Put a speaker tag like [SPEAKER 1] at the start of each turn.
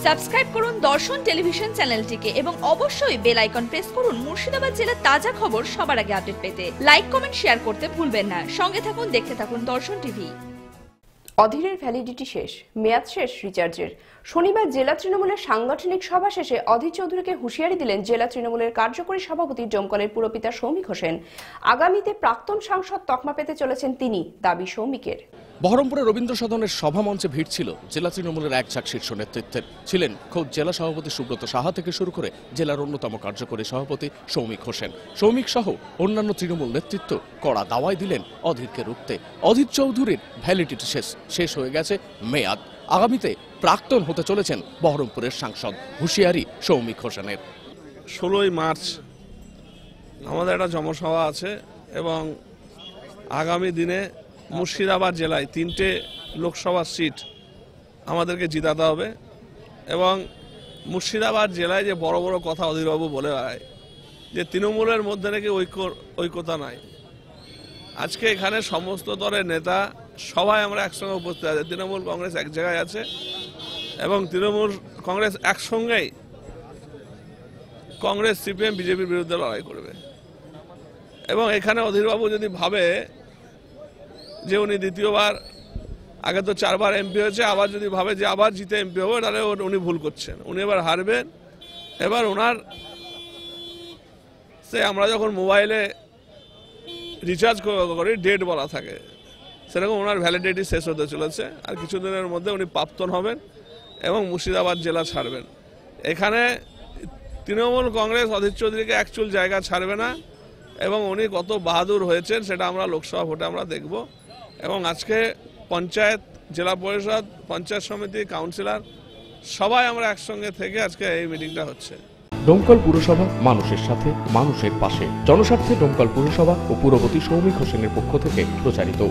[SPEAKER 1] Subscribe করুন দর্শন television চ্যানেলটিকে এবং অবশ্যই বেল আইকন প্রেস করুন মুর্শিদাবাদ জেলার তাজা খবর সবার আগে আপডেট পেতে। লাইক কমেন্ট শেয়ার করতে ভুলবেন না। সঙ্গে থাকুন, দেখতে থাকুন দর্শন টিভি।
[SPEAKER 2] অধীরের ভ্যালিডিটি শেষ, মেয়াদ শেষ রিচার্জের। শনিবার জেলা তৃণমূলের সাংগঠনিক সভা শেষে অধীর চৌধুরীকে হুঁশিয়ারি দিলেন জেলা তৃণমূলের কার্যকরী সভাপতি ডোমকলের পুরপিতা সৌমিক হোসেন। আগামীতে প্রাক্তন সাংসদ তকমা পেতে চলেছেন তিনি, দাবি সৌমিকের।
[SPEAKER 3] বহরমপুরে রবীন্দ্র সদনের সভামঞ্চে ভিড় ছিল জেলা তৃণমূলের এক ঝাঁক শীর্ষ নেতৃত্বের। ছিলেন খোদ জেলা সভাপতি সুব্রত সাহা থেকে শুরু করে জেলার অন্যতম কার্যকরী সভাপতি সৌমিক হোসেন। সৌমিক সহ অন্যান্য তৃণমূল নেতৃত্ব কড়া দাওয়াই দিলেন অধীরকে রুখতে। অধীর চৌধুরীর ভ্যালিডিটি শেষ হয়ে গেছে মেয়াদ। আগামীতে প্রাক্তন হতে চলেছেন বহরমপুরের সাংসদ, হুঁশিয়ারি সৌমিক হোসেনের।
[SPEAKER 4] 16ই মার্চ আমাদের একটা জনসভা আছে এবং আগামী দিনে মুর্শিদাবাদ জেলায় 3টে লোকসভা সিট আমাদেরকে জিতাতে হবে এবং মুর্শিদাবাদ জেলায় যে বড় বড় কথা অধীরবাবু বলে বেড়ায় যে তৃণমূলের মধ্যে নাকি ঐক্যতা নাই, আজকে এখানে সমস্ত দলের নেতা সবাই আমরা একসঙ্গে উপস্থিত আছে। তৃণমূল কংগ্রেস এক জায়গায় আছে এবং তৃণমূল কংগ্রেস একসঙ্গেই কংগ্রেস সিপিএম বিজেপির বিরুদ্ধে লড়াই করবে। এবং এখানে অধীরবাবু যদি ভাবে যে উনি দ্বিতীয়বার, আগে তো 4বার এমপি হয়েছে, আবার যদি ভাবে যে আবার জিতে এমপি হবে, তাহলে উনি ভুল করছেন। উনি এবার হারবেন। এবার ওনার আমরা যখন মোবাইলে রিচার্জ করি ডেট বলা থাকে, সেরকম ওনার ভ্যালিডিটি শেষ হতে চলেছে। আর কিছুদিনের মধ্যে উনি প্রাক্তন হবেন এবং মুর্শিদাবাদ জেলা ছাড়বেন। এখানে তৃণমূল কংগ্রেস অধীর চৌধুরীকে এক চুল জায়গা ছাড়বে না এবং উনি কত বাহাদুর হয়েছেন সেটা আমরা লোকসভা ভোটে আমরা দেখব। এবং আজকে পঞ্চায়েত, জেলা পরিষদ, পঞ্চায়েত সমিতি, কাউন্সিলর সবাই আমরা একসঙ্গে থেকে আজকে এই মিটিংটা হচ্ছে।
[SPEAKER 3] ডোমকল পুরসভা মানুষের সাথে, মানুষের পাশে। জনস্বার্থে ডোমকল পুরসভা ও পুরপতি সৌমিক হোসেনের পক্ষ থেকে প্রচারিত।